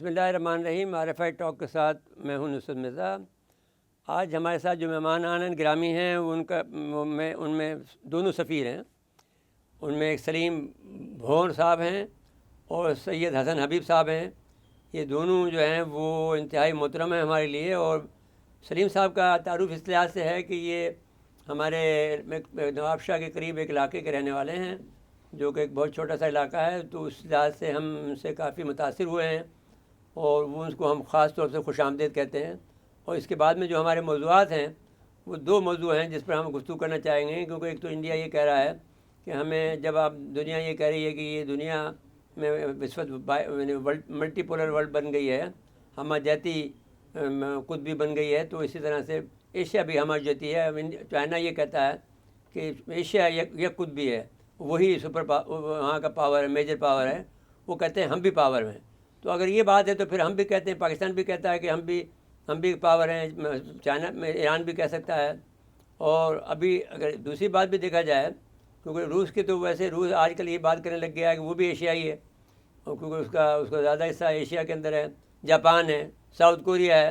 بسم اللہ الرحمن الرحیم. RFI ٹاک کے ساتھ میں ہوں نصرت مرزا. آج ہمارے ساتھ جو مہمان گرامی ہیں ان میں دونوں سفیر ہیں. ان میں ایک سلیم بھون صاحب ہیں اور سید حسن حبیب صاحب ہیں. یہ دونوں جو ہیں وہ انتہائی محترم ہیں ہمارے لیے. اور سلیم صاحب کا تعارف اس لحاظ سے ہے کہ یہ ہمارے نواب شاہ کے قریب ایک علاقے کے رہنے والے ہیں جو کہ ایک بہت چھوٹا سا علاقہ ہے. تو اس لحاظ سے ہم ان سے کافی متاثر ہوئے ہیں اور وہ اس کو ہم خاص طور سے خوش آمدید کہتے ہیں. اور اس کے بعد میں جو ہمارے موضوعات ہیں وہ دو موضوع ہیں جس پر ہم گفتگو کرنا چاہیں گے. کیونکہ ایک تو انڈیا یہ کہہ رہا ہے کہ ہمیں جب آپ دنیا یہ کہہ رہی ہے کہ یہ دنیا میں اس وقت ملٹی پولر ورلڈ بن گئی ہے, ہمہ جاتی قطبی بن گئی ہے, تو اسی طرح سے ایشیا بھی ہمہ جاتی ہے. چائنا یہ کہتا ہے کہ ایشیا یک قطبی ہے, وہی وہاں کا پاور ہے, میجر پاور ہے. وہ کہتے ہیں ہم بھی پاور میں. تو اگر یہ بات ہے تو پھر ہم بھی کہتے ہیں, پاکستان بھی کہتا ہے کہ ہم بھی پاور ہیں, چائنا میں ایران بھی کہہ سکتا ہے. اور ابھی اگر دوسری بات بھی دیکھا جائے, کیونکہ روس کی تو ویسے روس آج کل یہ بات کرنے لگ گیا ہے کہ وہ بھی ایشیائی ہے, اور کیونکہ اس کا زیادہ حصہ ایشیا کے اندر ہے. جاپان ہے, ساؤتھ کوریا ہے.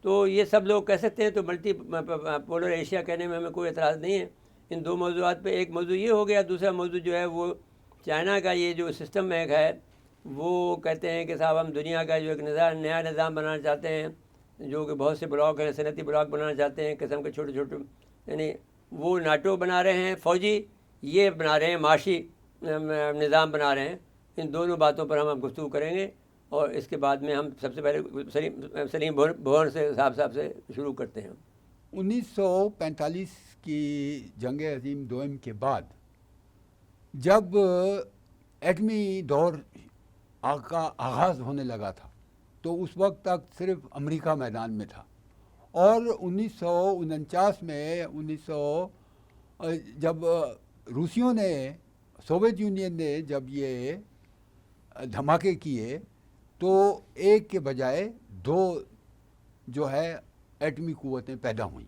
تو یہ سب لوگ کہہ سکتے ہیں. تو ملٹی پولر ایشیا کہنے میں ہمیں کوئی اعتراض نہیں ہے. ان دو موضوعات پہ ایک موضوع یہ ہو گیا. دوسرا موضوع جو ہے وہ چائنا کا یہ جو سسٹم ایک ہے, وہ کہتے ہیں کہ صاحب ہم دنیا کا جو ایک نیا نظام بنانا چاہتے ہیں, جو کہ بہت سے بلاک ہیں, صنعتی بلاک بنانا چاہتے ہیں قسم کے چھوٹے چھوٹے. یعنی وہ ناٹو بنا رہے ہیں فوجی, یہ بنا رہے ہیں معاشی نظام بنا رہے ہیں. ان دونوں باتوں پر ہم گفتگو کریں گے. اور اس کے بعد میں ہم سب سے پہلے سلیم بھون سے صاحب سے شروع کرتے ہیں. 1945 کی جنگ عظیم دوئم کے بعد جب ایٹمی دور کا آغاز ہونے لگا تھا تو اس وقت تک صرف امریکہ میدان میں تھا. اور 1949 میں جب روسیوں نے, سوویت یونین نے جب یہ دھماکے کیے تو ایک کے بجائے دو جو ہے ایٹمی قوتیں پیدا ہوئیں,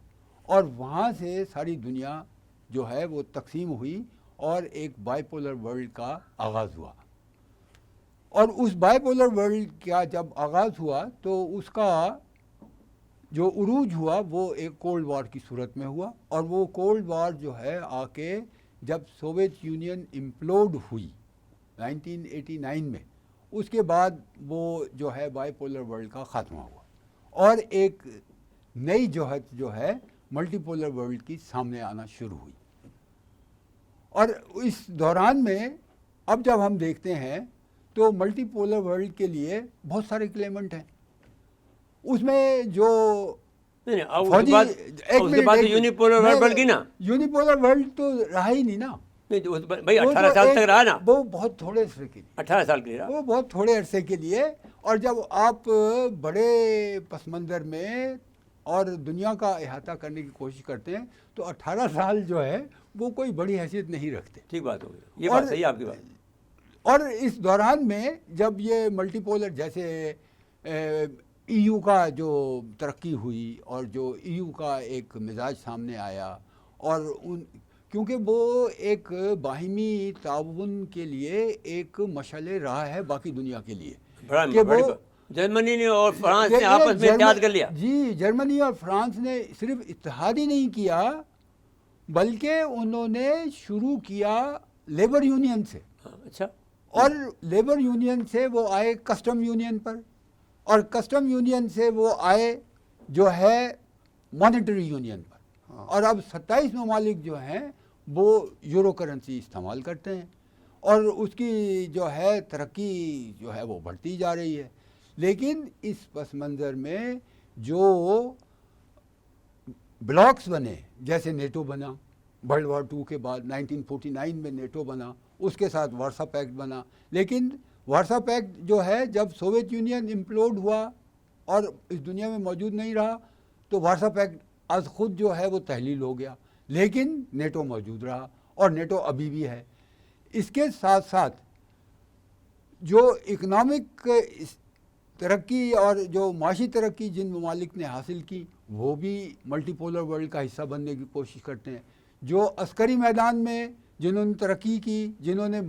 اور وہاں سے ساری دنیا جو ہے وہ تقسیم ہوئی اور ایک بائی پولر ورلڈ کا آغاز ہوا. اور اس بائی پولر ورلڈ کا جب آغاز ہوا تو اس کا جو عروج ہوا وہ ایک کولڈ وار کی صورت میں ہوا. اور وہ کولڈ وار جو ہے آ کے جب سوویت یونین امپلوڈ ہوئی 1989 میں, اس کے بعد وہ جو ہے بائی پولر ورلڈ کا خاتمہ ہوا اور ایک نئی جوہت جو ہے ملٹی پولر ورلڈ کی سامنے آنا شروع ہوئی. اور اس دوران میں اب جب ہم دیکھتے ہیں تو ملٹی پولر ورلڈ کے لیے بہت سارے کلیمنٹ ہیں. اس میں جو یونیپولر ورلڈ تو رہا ہی نہیں نا بھائی, 18 سال تک رہا نا. وہ بہت تھوڑے عرصے کے لیے, 18 سال کے لیے وہ بہت تھوڑے عرصے کے لیے. اور جب آپ بڑے پس منظر میں اور دنیا کا احاطہ کرنے کی کوشش کرتے ہیں تو 18 سال جو ہے وہ کوئی بڑی حیثیت نہیں رکھتے. ٹھیک بات ہوگی, یہ بات صحیح ہے آپ کی بات. اور اس دوران میں جب یہ ملٹی پولر جیسے EU کا جو ترقی ہوئی اور جو EU کا ایک مزاج سامنے آیا, اور کیونکہ وہ ایک باہمی تعاون کے لیے ایک مشعل راہ ہے باقی دنیا کے لیے. جرمنی نے اور فرانس نے آپس میں اتحاد کر لیا. جی, جرمنی اور فرانس نے صرف اتحاد ہی نہیں کیا بلکہ انہوں نے شروع کیا لیبر یونین سے. اچھا. اور لیبر یونین سے وہ آئے کسٹم یونین پر, اور کسٹم یونین سے وہ آئے جو ہے مانیٹری یونین پر. اور اب 27 ممالک جو ہیں وہ یورو کرنسی استعمال کرتے ہیں, اور اس کی جو ہے ترقی جو ہے وہ بڑھتی جا رہی ہے. لیکن اس پس منظر میں جو بلاکس بنے, جیسے نیٹو بنا ورلڈ وار 2 کے بعد 1949 میں نیٹو بنا, اس کے ساتھ وارسا پیکٹ بنا. لیکن وارسا پیکٹ جو ہے جب سوویت یونین امپلوڈ ہوا اور اس دنیا میں موجود نہیں رہا تو وارسا پیکٹ از خود جو ہے وہ تحلیل ہو گیا. لیکن نیٹو موجود رہا اور نیٹو ابھی بھی ہے. اس کے ساتھ ساتھ جو اکنامک ترقی اور جو معاشی ترقی جن ممالک نے حاصل کی وہ بھی ملٹی پولر ورلڈ کا حصہ بننے کی کوشش کرتے ہیں. جو عسکری میدان میں جنہوں نے ترقی کی, جنہوں نے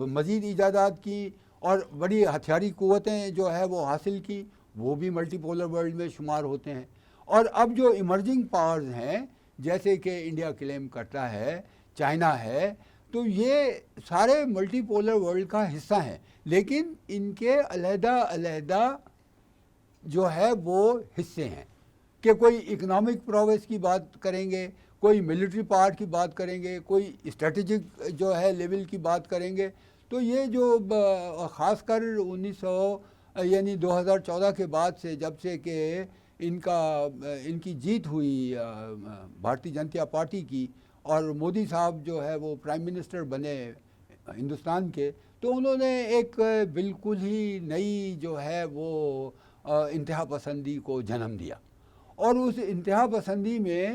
مزید ایجادات کی, اور بڑی ہتھیاری قوتیں جو ہے وہ حاصل کی، وہ بھی ملٹی پولر ورلڈ میں شمار ہوتے ہیں. اور اب جو ایمرجنگ پاورز ہیں جیسے کہ انڈیا کلیم کرتا ہے، چائنا ہے، تو یہ سارے ملٹی پولر ورلڈ کا حصہ ہیں، لیکن ان کے علیحدہ علیحدہ جو ہے وہ حصے ہیں کہ کوئی اکنامک پروگریس کی بات کریں گے، کوئی ملٹری پارٹ کی بات کریں گے، کوئی اسٹریٹجک جو ہے لیول کی بات کریں گے. تو یہ جو خاص کر 2014 کے بعد سے، جب سے کہ ان کی جیت ہوئی بھارتی جنتا پارٹی کی اور مودی صاحب جو ہے وہ پرائم منسٹر بنے ہندوستان کے، تو انہوں نے ایک بالکل ہی نئی جو ہے وہ انتہا پسندی کو جنم دیا. اور اس انتہا پسندی میں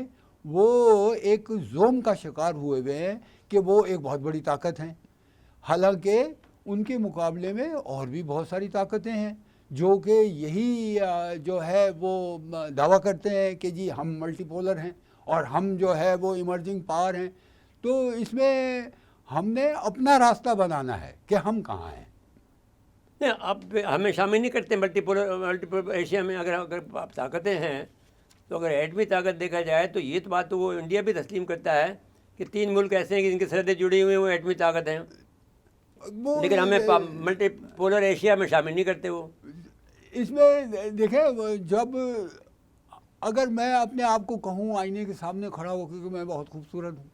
وہ ایک زوم کا شکار ہوئے ہیں کہ وہ ایک بہت بڑی طاقت ہیں، حالانکہ ان کے مقابلے میں اور بھی بہت ساری طاقتیں ہیں جو کہ یہی جو ہے وہ دعویٰ کرتے ہیں کہ جی ہم ملٹی پولر ہیں اور ہم جو ہے وہ ایمرجنگ پاور ہیں. تو اس میں ہم نے اپنا راستہ بنانا ہے کہ ہم کہاں ہیں. نہیں، اب ہمیں شامل نہیں کرتے ملٹی پولر ایشیا میں. اگر طاقتیں ہیں تو اگر ایٹمی طاقت دیکھا جائے تو یہ تو بات تو وہ انڈیا بھی تسلیم کرتا ہے کہ 3 ملک ایسے ہیں کہ جن کی سرحدیں جڑی ہوئی ہیں، وہ ایٹمی طاقت ہیں، لیکن ہمیں ملٹی پولر ایشیا میں شامل نہیں کرتے. وہ اس میں دیکھیں، جب اگر میں اپنے آپ کو کہوں آئینے کے سامنے کھڑا ہو کہ میں بہت خوبصورت ہوں،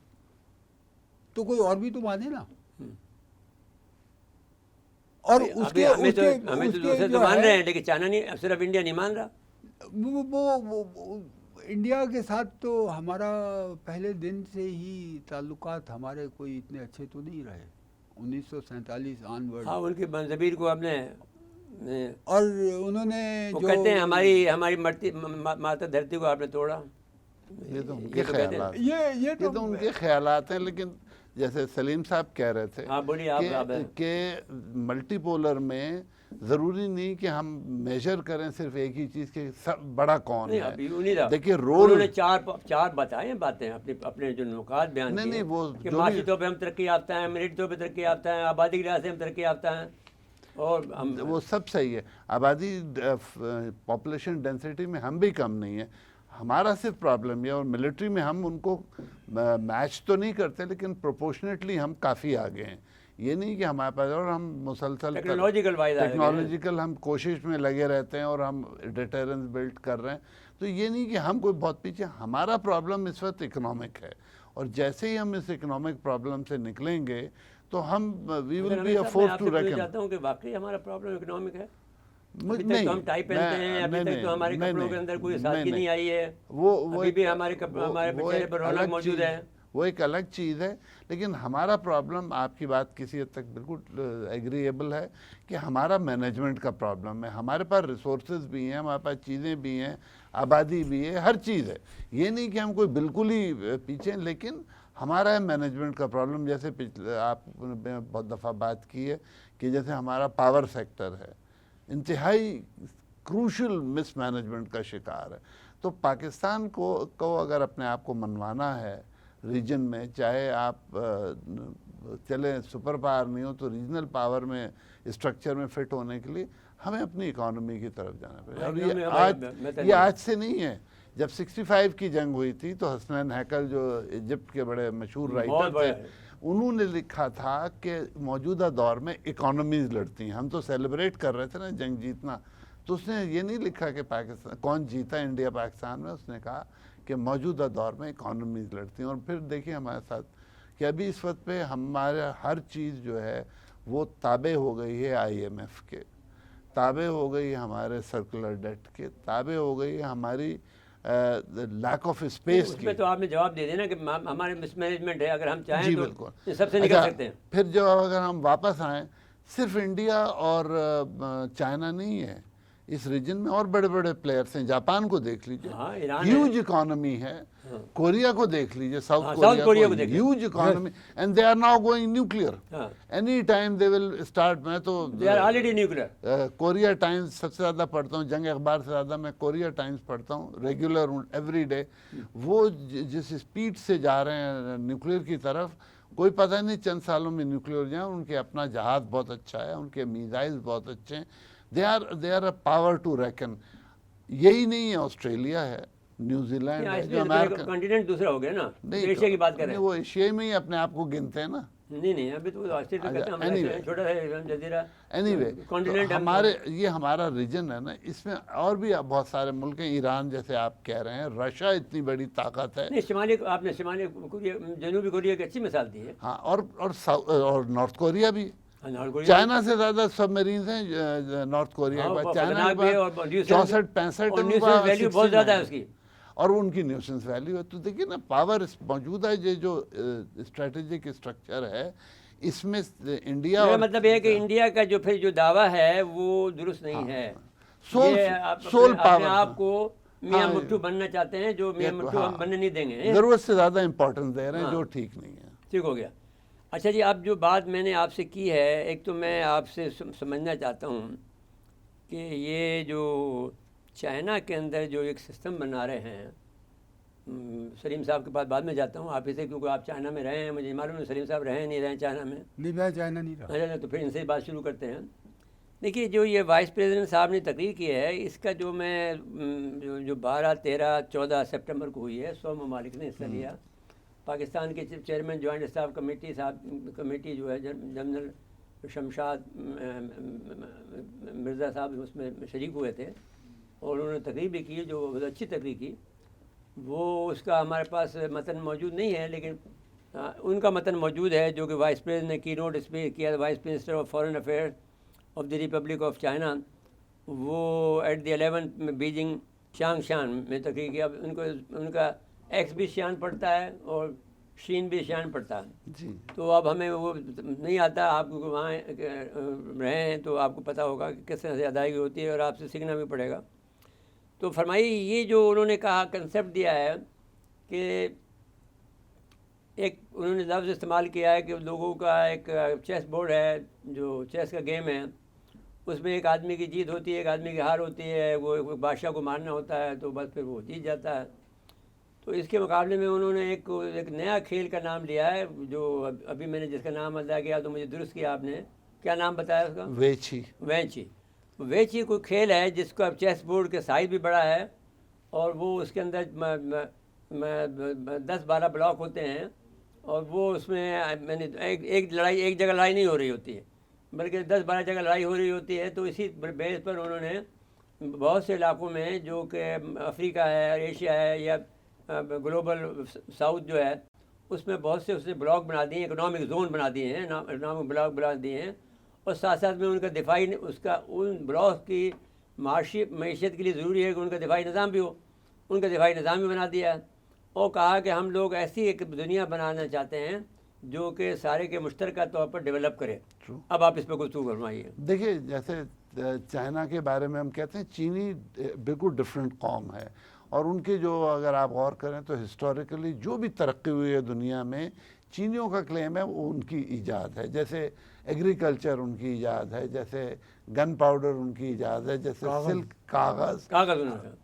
تو کوئی اور بھی تو مانے نا. اور اس کے ہمیں تو دوسرے تو مان رہے ہیں، لیکن چائنا نہیں، صرف انڈیا نہیں مان رہا. وہ انڈیا کے ساتھ تو ہمارا پہلے دن سے ہی تعلقات ہمارے کوئی اتنے اچھے تو نہیں رہے 1947 آن ورڈ. ہاں، ان کی منظبیر کو ہم نے، اور انہوں نے وہ جو کہتے ہیں ہماری ماتا دھرتی کو آپ نے توڑا. یہ تو ان کے خیالات، یہ تو ان کے خیالات ہیں. لیکن جیسے سلیم صاحب کہہ رہے تھے ہاں بولیے آپ. کہ ملٹی پولر میں ضروری نہیں کہ ہم میجر کریں صرف ایک ہی چیز کے بڑا کون ہے. دیکھیے رول انہوں نے چار بتائے باتیں اپنے جو نکات بیان کیے. نہیں، وہ کہ معاشی طور پہ ہم ترقی یافتہ ہیں، ملٹری طور پہ ترقی یافتہ ہیں، آبادی کے لحاظ سے ہم ترقی یافتہ ہیں، اور وہ سب صحیح ہے. آبادی پاپولیشن ڈینسٹی میں ہم بھی کم نہیں ہیں. ہمارا صرف پرابلم یہ، اور ملٹری میں ہم ان کو میچ تو نہیں کرتے، لیکن پروپورشنیٹلی ہم کافی آگے ہیں. یہ نہیں کہ ہمارے پاس، اور ہم مسلسل ٹیکنالوجیکل ہم کوشش میں لگے رہتے ہیں اور ہم ڈیٹرنس بلڈ کر رہے ہیں. تو یہ نہیں کہ ہم کوئی بہت پیچھے. ہمارا پرابلم اس وقت اکنامک ہے، اور جیسے ہی ہم اس اکنامک پرابلم سے نکلیں گے تو ہم we will be a force to reckon. میں چاہتا ہوں کہ واقعی ہمارا پرابلم اکنامک ہے. ابھی تک تو ہم ٹائی پہنتے ہیں، ابھی تک تو ہمارے کپڑوں کے اندر کوئی سادگی نہیں آئی ہے، ابھی بھی ہمارے چہرے پر رونق موجود ہے. وہ ایک الگ چیز ہے. لیکن ہمارا پرابلم، آپ کی بات کسی حد تک بالکل ایگریبل ہے، کہ ہمارا مینجمنٹ کا پرابلم ہے. ہمارے پاس ریسورسز بھی ہیں، ہمارے پاس چیزیں بھی ہیں، آبادی بھی ہے، ہر چیز ہے. یہ نہیں کہ ہم کوئی بالکل ہی پیچھے ہیں، لیکن ہمارا ہے مینجمنٹ کا پرابلم. جیسے آپ نے بہت دفعہ بات کی ہے کہ جیسے ہمارا پاور سیکٹر ہے، انتہائی کروشل مس مینجمنٹ کا شکار ہے. تو پاکستان کو اگر اپنے آپ کو منوانا ہے ریجن میں، چاہے آپ چلیں سپر پاور نہیں ہو تو ریجنل پاور میں اسٹرکچر میں فٹ ہونے کے لیے ہمیں اپنی اکانومی کی طرف جانا پڑے. اور یہ آج سے نہیں ہے. جب 65 کی جنگ ہوئی تھی تو حسنین ہیکل جو ایجپٹ کے بڑے مشہور رائٹر تھے، انہوں نے لکھا تھا کہ موجودہ دور میں اکانومیز لڑتی ہیں. ہم تو سیلیبریٹ کر رہے تھے نا جنگ جیتنا، تو اس نے یہ نہیں لکھا کہ پاکستان کون جیتا انڈیا پاکستان میں. اس نے کہا کہ موجودہ دور میں اکانومیز لڑتی ہیں. اور پھر دیکھیں ہمارے ساتھ کہ ابھی اس وقت پہ ہمارا ہر چیز جو ہے وہ تابع ہو گئی ہے IMF کے، تابع ہو گئی ہے ہمارے سرکولر ڈیٹ کے، تابع ہو گئی ہے ہماری لیک آف اسپیس کی. تو آپ نے جواب دے دینا کہ ہمارے مس مینجمنٹ ہے، اگر ہم چاہیں تو بالکل سب سے نکل سکتے ہیں. پھر جو اگر ہم واپس آئیں، صرف انڈیا اور چائنا نہیں ہے اس ریجن میں، اور بڑے بڑے پلیئرس ہیں. جاپان کو دیکھ لیجئے، ہیوج اکانومی ہے. کوریا کو دیکھ لیجئے، ساؤتھ کوریا کو huge economy, and they are now going nuclear any time they will start. میں تو they are already nuclear. Korea Times سب سے زیادہ پڑھتا ہوں، جنگ اخبار سے زیادہ میں کوریا ٹائمز پڑھتا ہوں، ریگولر ہوں ایوری ڈے. وہ جس اسپیڈ سے جا رہے ہیں نیوکلیئر کی طرف، کوئی پتہ نہیں چند سالوں میں نیوکلیئر ہو جائیں. ان کے اپنا جہاز بہت اچھا ہے, ان کے میزائلز بہت اچھے ہیں. They are a power to reckon. یہی نہیں ہے, آسٹریلیا ہے, نیوزی لینڈ ہے, جو امریکہ کانٹیننٹ دوسرا ہو گیا نا, ایشیا کی بات کر رہے ہیں. وہ ایشیا میں ہی اپنے آپ کو گنتے ہیں نا. نہیں ابھی تو آسٹریلیا کہتے ہیں ہمارا چھوٹا سا جزیرہ اینی وے کانٹیننٹ. ہمارے یہ ہمارا ریجن ہے نا, اس میں اور بھی بہت سارے ملک ہیں. ایران جیسے آپ کہہ رہے ہیں, رشیا اتنی بڑی طاقت ہے. نہیں, آپ نے شمالی کوریا, جنوبی کوریا کی اچھی مثال دی ہے. ہاں, اور نارتھ کوریا بھی. چائنا سے زیادہ سب میرینز ہیں نارتھ کوریا کے پاس. چائنا کے پاس 64-65 بہت زیادہ ہے اس کی, اور ان کی نیوشنس ویلیو ہے. تو دیکھیے نا, پاور موجود ہے. یہ جو اسٹریٹجک اسٹرکچر ہے اس میں انڈیا, میرا مطلب یہ ہے کہ انڈیا کا جو پھر جو دعویٰ ہے وہ درست نہیں ہے. سول پاور آپ کو میاں مٹھو بننا چاہتے ہیں, جو میاں مٹھو ہم بننے نہیں دیں گے. ضرورت سے زیادہ امپورٹنس دے رہے ہیں, جو ٹھیک نہیں ہے. ٹھیک ہو گیا. اچھا جی, اب جو بات میں نے آپ سے کی ہے, ایک تو میں آپ سے سمجھنا چاہتا ہوں کہ یہ جو چائنا کے اندر جو ایک سسٹم بنا رہے ہیں, سلیم صاحب کے پاس بعد میں جاتا ہوں آپ ہی سے, کیونکہ آپ چائنا میں رہے ہیں. مجھے معلوم ہے سلیم صاحب رہے نہیں رہے چائنا میں. نہیں, میں چائنا نہیں رہا. تو پھر ان سے بات شروع کرتے ہیں. دیکھیے, جو یہ وائس پریزیڈنٹ صاحب نے تقریر کی ہے, اس کا جو میں جو 12, 13, 14 سپٹمبر کو ہوئی ہے, 100 ممالک نے حصہ لیا. پاکستان کے چیئرمین جوائنٹ اسٹاف کمیٹی جو ہے جنرل شمشاد مرزا صاحب اس میں شریک ہوئے تھے, اور انہوں نے تقریر بھی کی, جو بہت اچھی تقریر کی. وہ اس کا ہمارے پاس متن موجود نہیں ہے, لیکن ان کا متن موجود ہے جو کہ وائس پریزیڈنٹ نے کی نوٹ اسپیچ کیا, vice minister of foreign affair of the republic of China. وہ ایٹ دی 11 میں بیجنگ چانگ شان میں تقریر کیا. ان کا ایکس بھی شان پڑتا ہے اور شین بھی شان پڑتا ہے جی. تو اب ہمیں وہ نہیں آتا, آپ کو وہاں رہے ہیں تو آپ کو پتہ ہوگا کہ کس طرح سے ادائیگی ہوتی ہے, اور آپ سے سیکھنا بھی پڑے گا. تو فرمائیے, یہ جو انہوں نے کہا کنسیپٹ دیا ہے کہ ایک انہوں نے لفظ استعمال کیا ہے کہ لوگوں کا ایک چیس بورڈ ہے, جو چیس کا گیم ہے, اس میں ایک آدمی کی جیت ہوتی ہے, ایک آدمی کی ہار ہوتی ہے. وہ بادشاہ کو مارنا ہوتا ہے تو بس پھر وہ جیت جاتا ہے. تو اس کے مقابلے میں انہوں نے ایک نیا کھیل کا نام لیا ہے, جو ابھی میں نے جس کا نام ادا کیا تو مجھے درست کیا آپ نے. کیا نام بتایا اس کا؟ وینچی. وینچی کوئی کھیل ہے جس کو اب چیس بورڈ کے سائز بھی بڑا ہے, اور وہ اس کے اندر 10-12 بلاک ہوتے ہیں, اور وہ اس میں ایک جگہ لڑائی نہیں ہو رہی ہوتی ہے, بلکہ 10-12 جگہ لڑائی ہو رہی ہوتی ہے. تو اسی بیس پر انہوں نے بہت سے علاقوں میں, جو کہ افریقہ ہے, ایشیا ہے, یا گلوبل ساؤتھ جو ہے, اس میں بہت سے اس نے بلاک بنا دیے ہیں, اکنامک زون بنا دیے ہیں, اکنامک بلاک بنا دیے ہیں. اور ساتھ ساتھ میں ان کا دفاعی, ان بلاک کی معیشت کے لیے ضروری ہے کہ ان کا دفاعی نظام بھی ہو. ان کا دفاعی نظام بھی بنا دیا ہے, اور کہا کہ ہم لوگ ایسی ایک دنیا بنانا چاہتے ہیں جو کہ سارے کے مشترکہ طور پر ڈیولپ کرے. اب آپ اس پہ گفتگو فرمائیے. دیکھیے, جیسے چائنا کے بارے میں ہم کہتے ہیں, چینی بالکل ڈفرینٹ قوم ہے, اور ان کے جو اگر آپ غور کریں تو ہسٹوریکلی جو بھی ترقی ہوئی ہے دنیا میں, چینیوں کا کلیم ہے وہ ان کی ایجاد ہے. جیسے ایگریکلچر ان کی ایجاد ہے, جیسے گن پاؤڈر ان کی ایجاد ہے, جیسے سلک, کاغذ,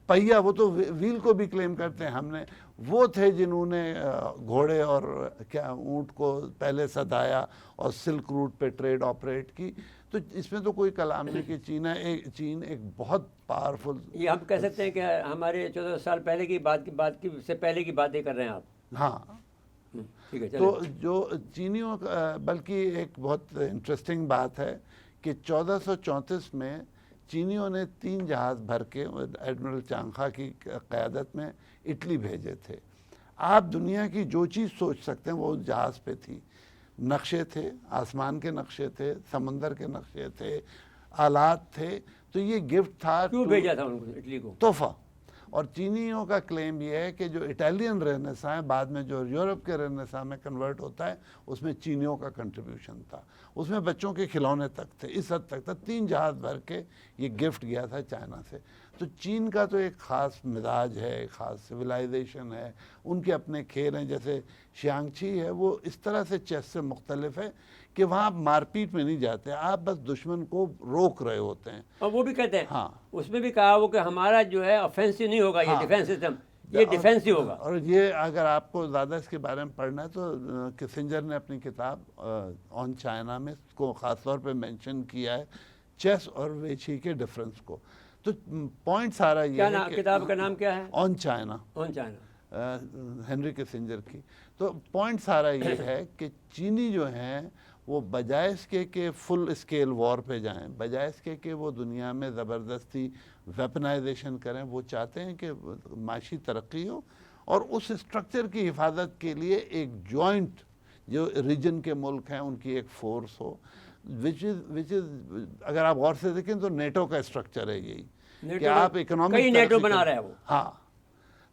پہیا, وہ تو ویل کو بھی کلیم کرتے ہیں. ہم نے وہ تھے جنہوں نے گھوڑے اور کیا اونٹ کو پہلے سدایا اور سلک روٹ پہ ٹریڈ آپریٹ کی. تو اس میں تو کوئی کلام نہیں کہ چین ایک بہت پاورفل. یہ ہم کہہ سکتے ہیں کہ ہمارے 14 سال پہلے کی بات سے پہلے کی باتیں کر رہے ہیں آپ. ہاں, تو جو چینیوں کا, بلکہ ایک بہت انٹرسٹنگ بات ہے کہ 1434 میں چینیوں نے 3 جہاز بھر کے ایڈمرل چانگخا کی قیادت میں اٹلی بھیجے تھے. آپ دنیا کی جو چیز سوچ سکتے ہیں وہ جہاز پہ تھی. نقشے تھے, آسمان کے نقشے تھے, سمندر کے نقشے تھے, آلات تھے. تو یہ گفٹ تھا, کیوں بھیجا تھا ان کو اٹلی کو؟ تحفہ. اور چینیوں کا کلیم یہ ہے کہ جو اٹیلین رینیساں ہے, بعد میں جو یورپ کے رینیساں میں کنورٹ ہوتا ہے, اس میں چینیوں کا کنٹریبیوشن تھا. اس میں بچوں کے کھلونے تک تھے, اس حد تک تھا. 3 جہاز بھر کے یہ گفٹ گیا تھا چائنا سے. تو چین کا تو ایک خاص مزاج ہے, ایک خاص سویلائزیشن ہے, ان کے اپنے کھیل ہیں. جیسے شیانگچی ہے, وہ اس طرح سے چیس سے مختلف ہے کہ وہاں آپ مار پیٹ میں نہیں جاتے, آپ بس دشمن کو روک رہے ہوتے ہیں. اور وہ بھی کہتے ہیں, ہاں, اس میں بھی کہا وہ کہ ہمارا جو ہے آفینسو نہیں ہوگا, یہ ڈیفینس سسٹم, یہ ڈیفینس ہی ہوگا. اور یہ اگر آپ کو زیادہ اس کے بارے میں پڑھنا ہے تو کسنجر نے اپنی کتاب آن چائنا میں اس کو خاص طور پہ مینشن کیا ہے چیس اور ویچی کے ڈفرنس کو. تو پوائنٹ سارا یہ ہے کہ کتاب کا نام کیا ہے؟ آن چائنا، آن چائنا، ہنری کسنجر کی. تو پوائنٹ سارا یہ ہے کہ چینی جو ہیں وہ بجائے اس کے کہ فل اسکیل وار پہ جائیں، بجائے اس کے کہ وہ دنیا میں زبردستی ویپنائزیشن کریں، وہ چاہتے ہیں کہ معاشی ترقی ہو اور اس اسٹرکچر کی حفاظت کے لیے ایک جوائنٹ جو ریجن کے ملک ہیں ان کی ایک فورس ہو، وچ از اگر آپ غور سے دیکھیں تو نیٹو کا اسٹرکچر ہے یہی کہ آپ اکنامک کئی نیٹو بنا رہا ہے وہ. ہاں،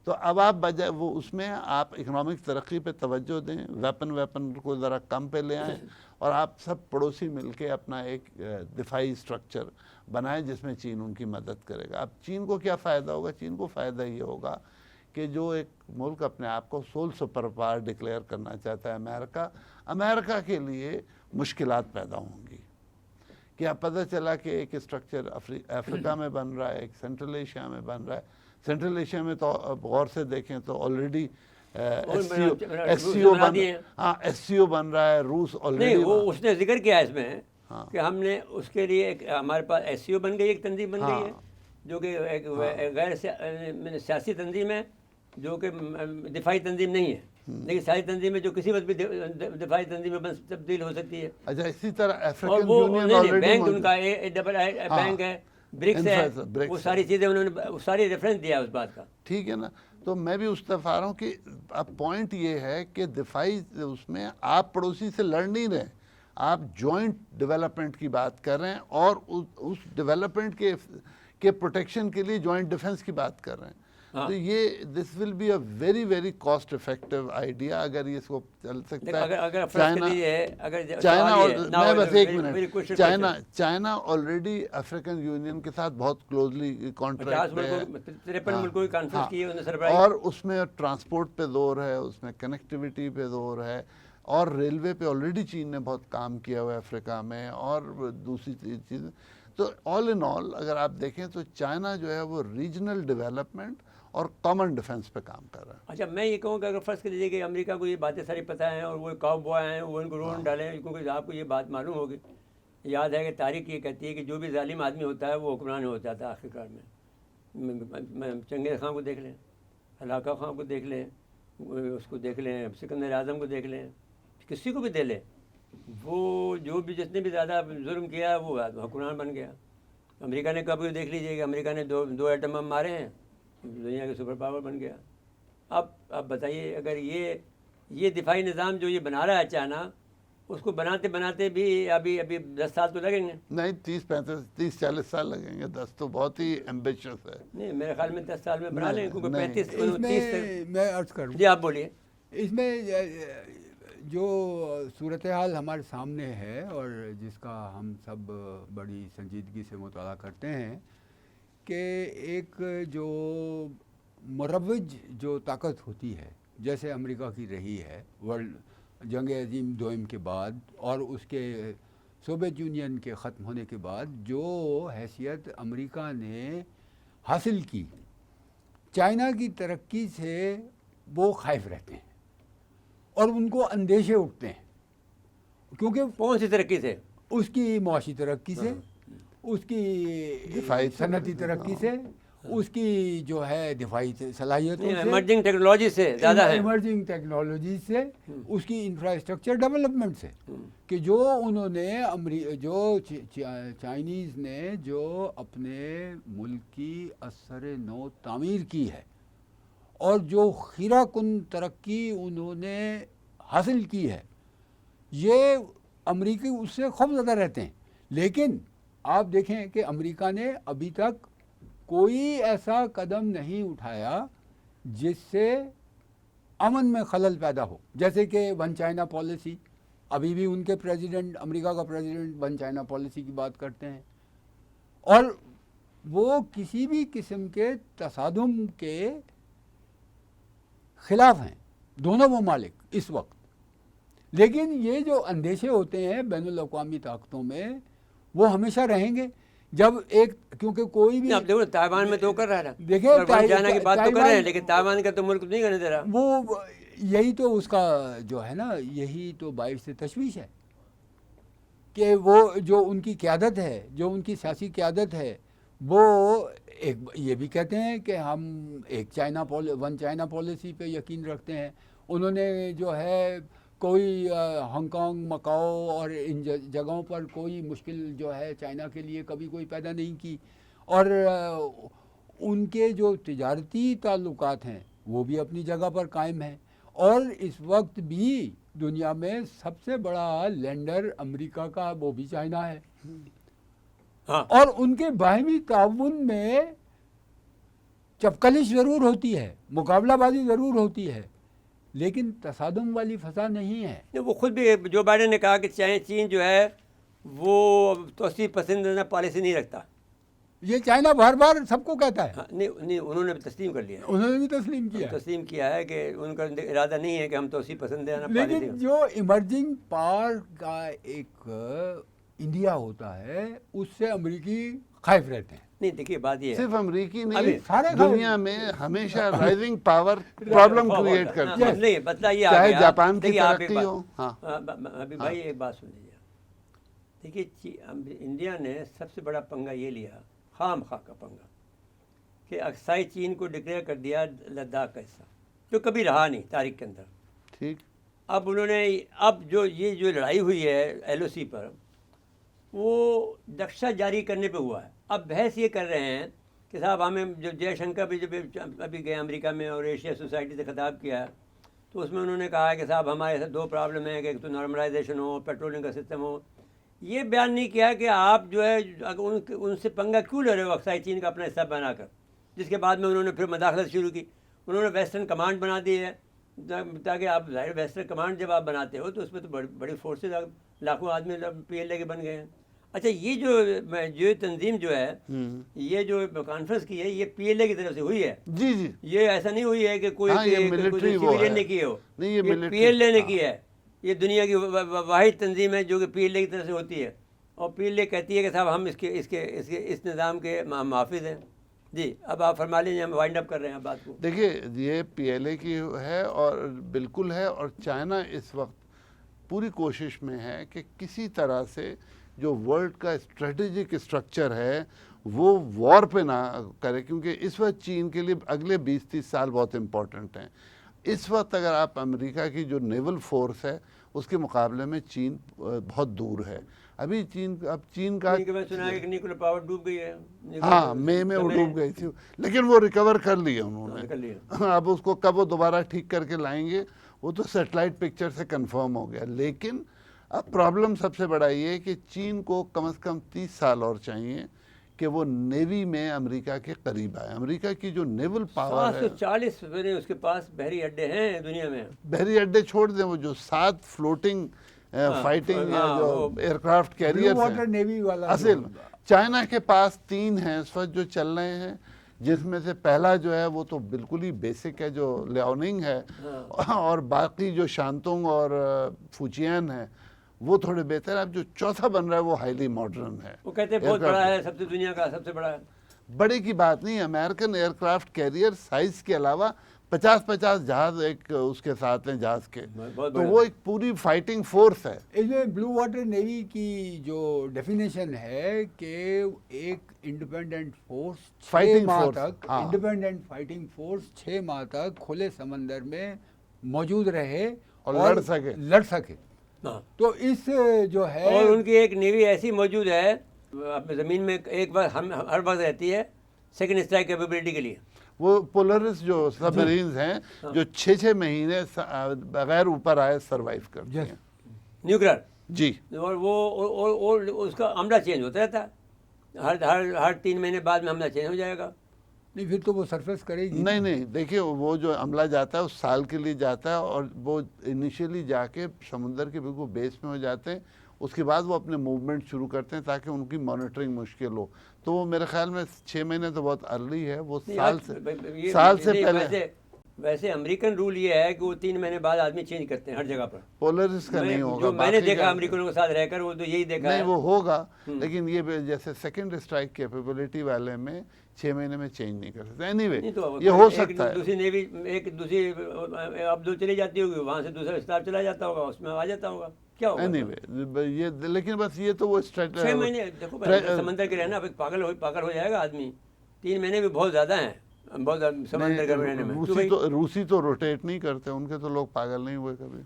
تو اب آپ بجائے وہ اس میں آپ اکنامک ترقی پہ توجہ دیں، ویپن کو ذرا کم پہ لے آئیں اور آپ سب پڑوسی مل کے اپنا ایک دفاعی اسٹرکچر بنائیں جس میں چین ان کی مدد کرے گا. اب چین کو کیا فائدہ ہوگا؟ چین کو فائدہ یہ ہوگا کہ جو ایک ملک اپنے آپ کو سول سپر پاور ڈکلیئر کرنا چاہتا ہے امریکہ کے لیے مشکلات پیدا ہوں گی. کہ اب پتہ چلا کہ ایک اسٹرکچر افریقہ میں بن رہا ہے، ایک سینٹرل ایشیا میں بن رہا ہے. سینٹرل ایشیا میں تو اب غور سے دیکھیں تو آلریڈی ایس سی او بن رہا ہے، روس آلریڈی. نہیں، وہ اس نے ذکر کیا ہے اس میں کہ ہم نے اس کے لیے ایک ہمارے پاس ایس سی او بن گئی، ایک تنظیم بن گئی ہے جو کہ ایک غیر سیاسی تنظیم ہے جو کہ دفاعی تنظیم نہیں ہے، لیکن سیاسی تنظیم ہے جو کسی وقت بھی دفاعی تنظیم میں تبدیل ہو سکتی ہے. اچھا، اسی طرح اور افریقن وہ یونین بینک ان کا ڈبل بینک ہے، برکس ہے، وہ ساری چیزیں انہوں نے ساری ریفرنس دیا اس بات کا. ٹھیک ہے نا. تو میں بھی اس طرف آ رہا ہوں کہ اب پوائنٹ یہ ہے کہ دفاعی اس میں آپ پڑوسی سے لڑ نہیں رہے، آپ جوائنٹ ڈیولپمنٹ کی بات کر رہے ہیں اور اس ڈیولپمنٹ کے پروٹیکشن کے لیے جوائنٹ ڈیفنس کی بات کر رہے ہیں. تو یہ this will be a very very cost effective idea اگر یہ اس کو چل سکتا ہے. چائنا آلریڈی افریقن یونین کے ساتھ بہت کلوزلی کانٹریکٹ ہے اور اس میں ٹرانسپورٹ پہ زور ہے، اس میں کنیکٹیوٹی پہ زور ہے اور ریلوے پہ آلریڈی چین نے بہت کام کیا ہوا ہے افریقہ میں اور دوسری چیزیں. تو آل ان آل اگر آپ دیکھیں تو چائنا جو ہے وہ ریجنل ڈیولپمنٹ اور کامن ڈیفنس پہ کام کر رہا ہے. اچھا، میں یہ کہوں کہ اگر فرض کر لیجیے کہ امریکہ کو یہ باتیں ساری پتہ ہیں اور وہ کاؤ بوائے ہیں، وہ ان کو رون ڈالیں، کیونکہ آپ کو یہ بات معلوم ہوگی، یاد ہے کہ تاریخ یہ کہتی ہے کہ جو بھی ظالم آدمی ہوتا ہے وہ حکمران ہو جاتا ہے آخر کار میں. چنگیز خان کو دیکھ لیں، ہلاکہ خان کو دیکھ لیں، اس کو دیکھ لیں، سکندر اعظم کو دیکھ لیں، کسی کو بھی دے لیں، وہ جو بھی جس نے بھی زیادہ ظلم کیا وہ حکمران بن گیا. امریکہ نے کبھی دیکھ لیجیے کہ امریکہ نے دو ایٹم بم مارے ہیں، دنیا کے سپر پاور بن گیا. اب بتائیے اگر یہ دفاعی نظام جو یہ بنا رہا ہے چائنا، اس کو بناتے بناتے بھی ابھی 10 سال تو لگیں گے. نہیں، 30-40 سال لگیں گے. 10 تو بہت ہی ایمبیشس ہے. نہیں، میرے خیال میں 10 سال میں بنا لیں، کیونکہ 35 میں عرض کروں. جی آپ بولیے. اس میں جو صورتحال ہمارے سامنے ہے اور جس کا ہم سب بڑی سنجیدگی سے مطالعہ کرتے ہیں کہ ایک جو مروج جو طاقت ہوتی ہے جیسے امریکہ کی رہی ہے ورلڈ جنگ عظیم دوم کے بعد اور اس کے سوویت یونین کے ختم ہونے کے بعد، جو حیثیت امریکہ نے حاصل کی چائنا کی ترقی سے، وہ خائف رہتے ہیں اور ان کو اندیشے اٹھتے ہیں. کیونکہ کون سی ترقی سے؟ اس کی معاشی ترقی سے، اس کی صنعتی ترقی سے، اس کی جو ہے دفاعی صلاحیتوں سے، ایمرجنگ ٹیکنالوجی سے زیادہ ہے، ایمرجنگ ٹیکنالوجی سے، اس کی انفراسٹرکچر ڈیولپمنٹ سے، کہ جو انہوں نے جو چائنیز نے جو اپنے ملک کی اثر نو تعمیر کی ہے اور جو خیرہ کن ترقی انہوں نے حاصل کی ہے، یہ امریکی اس سے خوف زدہ رہتے ہیں. لیکن آپ دیکھیں کہ امریکہ نے ابھی تک کوئی ایسا قدم نہیں اٹھایا جس سے امن میں خلل پیدا ہو، جیسے کہ ون چائنا پالیسی. ابھی بھی ان کے پریزیڈنٹ، امریکہ کا پریزیڈنٹ ون چائنا پالیسی کی بات کرتے ہیں اور وہ کسی بھی قسم کے تصادم کے خلاف ہیں دونوں ممالک اس وقت. لیکن یہ جو اندیشے ہوتے ہیں بین الاقوامی طاقتوں میں، وہ ہمیشہ رہیں گے جب ایک کیونکہ کوئی بھی اب دیکھو تائیوان میں تو کر رہا ہے، دیکھیں چائنا کی بات تو کر رہے ہیں لیکن تائیوان کا تو ملک نہیں کرنے دے رہا. وہ یہی تو اس کا جو ہے نا، یہی تو باعث تشویش ہے کہ وہ جو ان کی قیادت ہے، جو ان کی سیاسی قیادت ہے، وہ ایک یہ بھی کہتے ہیں کہ ہم ایک ون چائنا پالیسی پہ یقین رکھتے ہیں. انہوں نے جو ہے کوئی ہانگ کانگ، مکاؤ اور ان جگہوں پر کوئی مشکل جو ہے چائنا کے لیے کبھی کوئی پیدا نہیں کی، اور ان کے جو تجارتی تعلقات ہیں وہ بھی اپنی جگہ پر قائم ہیں. اور اس وقت بھی دنیا میں سب سے بڑا لینڈر امریکہ کا وہ بھی چائنا ہے. ہاں اور ان کے باہمی تعاون میں چپکلش ضرور ہوتی ہے، مقابلہ بازی ضرور ہوتی ہے، لیکن تصادم والی فضا نہیں ہے. وہ خود بھی جو بائیڈن نے کہا کہ چین جو ہے وہ توسیع پسندانہ پالیسی نہیں رکھتا. یہ چائنا بار بار سب کو کہتا ہے. نہیں انہوں نے تسلیم کر لیا، انہوں نے بھی تسلیم کیا، تسلیم کیا ہے کہ ان کا ارادہ نہیں ہے کہ ہم توسیع پسندانہ پالیسی. لیکن جو ایمرجنگ پاور کا ایک انڈیا ہوتا ہے اس سے امریکی خائف رہتے ہیں. نہیں دیکھیے بات یہ ہے، صرف امریکی ابھی نہیں، سارے دنیا میں ہمیشہ رائزنگ پاور پرابلم کریٹ کرتی ہے، نہیں بتلائیے چاہے جاپان کی ترقی ہو. ہاں ابھی بھائی ایک بات سن لیجیے. دیکھیے انڈیا نے سب سے بڑا پنگا یہ لیا، خام خواہ کا پنگا، کہ اقصائی چین کو ڈکلیئر کر دیا لداخ کا حصہ، جو کبھی رہا نہیں تاریخ کے اندر. ٹھیک. اب انہوں نے یہ جو لڑائی ہوئی ہے ایل او سی پر، وہ نقشہ جاری کرنے پہ ہوا ہے. اب بحث یہ کر رہے ہیں کہ صاحب ہمیں جو جے شنکر بھی جب ابھی گئے امریکہ میں اور ایشیا سوسائٹی سے خطاب کیا ہے، تو اس میں انہوں نے کہا ہے کہ صاحب ہمارے ساتھ دو پرابلم ہیں کہ ایک تو نارملائزیشن ہو، پیٹرولنگ کا سسٹم ہو. یہ بیان نہیں کیا کہ آپ جو ہے ان سے پنگا کیوں لے رہے ہو اقصائی چین کا اپنا حصہ بنا کر، جس کے بعد میں انہوں نے پھر مداخلت شروع کی. انہوں نے ویسٹرن کمانڈ بنا دی ہے، تاکہ آپ ظاہر ویسٹرن کمانڈ جب آپ بناتے ہو تو اس میں تو بڑی فورسز لاکھوں آدمی پی ایل اے کے بن گئے ہیں. اچھا یہ تنظیم جو ہے، یہ جو کانفرنس کی ہے، یہ پی ایل اے کی طرف سے ہوئی ہے. جی جی، یہ ایسا نہیں ہوئی ہے کہ کوئی سویلین نے کی ہو، یہ پی ایل اے نے کی ہے. یہ دنیا کی واحد تنظیم ہے جو کہ پی ایل اے کی طرف سے ہوتی ہے، اور پی ایل اے کہتی ہے کہ صاحب ہم اس نظام کے محافظ ہیں. جی اب آپ فرما لیجیے، ہم وائنڈ اپ کر رہے ہیں بات کو. دیکھیے یہ پی ایل اے کی ہے اور بالکل ہے، اور چائنا اس وقت پوری کوشش میں ہے کہ کسی طرح سے جو ورلڈ کا اسٹریٹجک اسٹرکچر ہے وہ وار پہ نہ کرے، کیونکہ اس وقت چین کے لیے اگلے 20-30 سال بہت امپورٹنٹ ہیں. اس وقت اگر آپ امریکہ کی جو نیول فورس ہے اس کے مقابلے میں چین بہت دور ہے. ابھی چین کا سنا ہے کہ نیوکلیر پاور ڈوب گئی ہے. ہاں مئی میں وہ ڈوب گئی تھی، لیکن وہ ریکور کر لیا انہوں نے. اب اس کو کب وہ دوبارہ ٹھیک کر کے لائیں گے وہ تو سیٹلائٹ پکچر سے کنفرم ہو گیا. لیکن اب پرابلم سب سے بڑا یہ ہے کہ چین کو کم از کم 30 سال اور چاہیے کہ وہ نیوی میں امریکہ کے قریب آئے. امریکہ کی جو نیول پاور ہے 740 اس کے پاس بحری اڈے ہیں دنیا میں. بحری اڈے چھوڑ دیں، وہ جو 7 فلوٹنگ فائٹنگ جو aircraft carrier water navy والا اصل چائنا کے پاس 3 ہیں اس وقت جو چل رہے ہیں، جس میں سے پہلا جو ہے وہ تو بالکل ہی بیسک ہے جو لیاوننگ ہے، اور باقی جو شانتونگ اور فوچین ہے وہ تھوڑے بہتر ہے. اب جو چوتھا بن رہا ہے وہ ہائیلی ماڈرن ہے. وہ کہتے ہیں بہت بڑا ہے، سب سے دنیا کا سب سے بڑا ہے. بڑے کی بات نہیں، American aircraft carrier size کے علاوہ 50 جہاز ایک اس کے ساتھ ہیں جہاز کے، تو وہ ایک پوری فائٹنگ فورس ہے. اس میں بلو واٹر نیوی کی جو ڈیفینیشن ہے کہ ایک انڈیپینڈنٹ فورس 6 ماہ تک، انڈیپینڈنٹ فائٹنگ فورس 6 ماہ تک کھلے سمندر میں موجود رہے اور لڑ سکے. تو اس جو ہے، اور ان کی ایک نیوی ایسی موجود ہے اپنے زمین میں ایک بار ہر وقت رہتی ہے سیکنڈ اسٹرائک کیپیبلٹی کے لیے. وہ پولرس جو سب مرینز ہیں جو 6 مہینے بغیر اوپر آئے سروائیو کرتے ہیں. نیوکلیر جی، اور وہ اس کا عملہ چینج ہوتا رہتا ہے، ہر 3 مہینے بعد میں عملہ چینج ہو جائے گا. نہیں پھر تو وہ سرفیس کرے گی. نہیں دیکھیے وہ جو عملہ جاتا ہے اس سال کے لیے جاتا ہے، اور وہ انیشیلی جا کے سمندر کے بالکل بیس میں ہو جاتے ہیں. اس کے بعد وہ اپنے موومنٹ شروع کرتے ہیں تاکہ ان کی مانیٹرنگ مشکل ہو. تو وہ میرے خیال میں 6 مہینے تو بہت ارلی ہے، وہ سال سے پہلے. ویسے امریکن رول یہ ہے کہ وہ 3 مہینے بعد آدمی چینج کرتے ہیں ہر جگہ پر. پولرس کا نہیں ہوگا. جو میں نے دیکھا امریکنوں کے ساتھ رہ کر وہ تو یہی دیکھا نہیں ہے. وہ ہوگا لیکن یہ جیسے سیکنڈ اسٹرائک کیپیبلٹی والے میں 6 مہینے میں چینج نہیں کر سکتے. اینی وے یہ ہو سکتا ہے. دوسری نیوی ایک دوسری عبدل چلی جاتی ہوگی, وہاں سے دوسرا اسٹاف چلا جاتا ہوگا, اس میں آ جاتا ہوگا, کیا ہوگا. اینی وے یہ لیکن بس یہ تو وہ 6 مہینے دیکھو سمندر کے رہنا پاگل ہو جائے گا آدمی. 3 مہینے بھی بہت زیادہ ہیں, بہت سمندر کے رہنے میں. روسی تو روٹیٹ نہیں کرتے, ان کے تو لوگ پاگل نہیں ہوئے کبھی.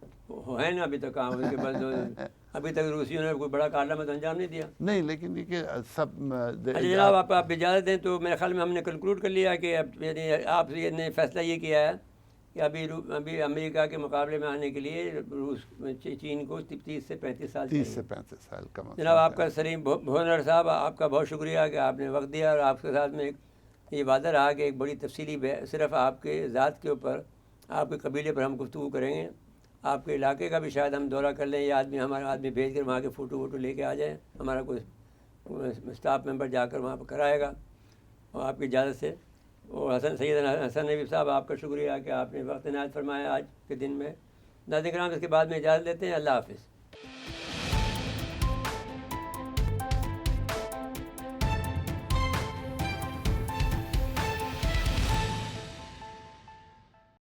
ہے نا ابھی تک کہاں ان کے پاس ابھی تک روسیوں نے کوئی بڑا کارنامہ انجام نہیں دیا. نہیں لیکن یہ کہ سب اچھا جناب آپ اجازت دیں تو میرے خیال میں ہم نے کنکلوڈ کر لیا کہ آپ نے فیصلہ یہ کیا ہے کہ ابھی امریکہ کے مقابلے میں آنے کے لیے چین کو 30 سے 35 سال 30 سے 35 سال کا. جناب آپ کا سلیم بھونر صاحب, آپ کا بہت شکریہ کہ آپ نے وقت دیا, اور آپ کے ساتھ میں یہ وعدہ رہا کہ ایک بڑی تفصیلی صرف آپ کے ذات کے اوپر, آپ کے قبیلے پر ہم گفتگو کریں گے. آپ کے علاقے کا بھی شاید ہم دورہ کر لیں, یا ہمارا آدمی بھیج کر وہاں کے فوٹو ووٹو لے کے آ جائیں, ہمارا کوئی اسٹاف ممبر جا کر وہاں پر کرائے گا, اور آپ کی اجازت سے. اور سید حسن نبی صاحب آپ کا شکریہ کہ آپ نے وقت عنایت فرمایا آج کے دن میں. ناظرین کرام اس کے بعد میں اجازت لیتے ہیں. اللہ حافظ.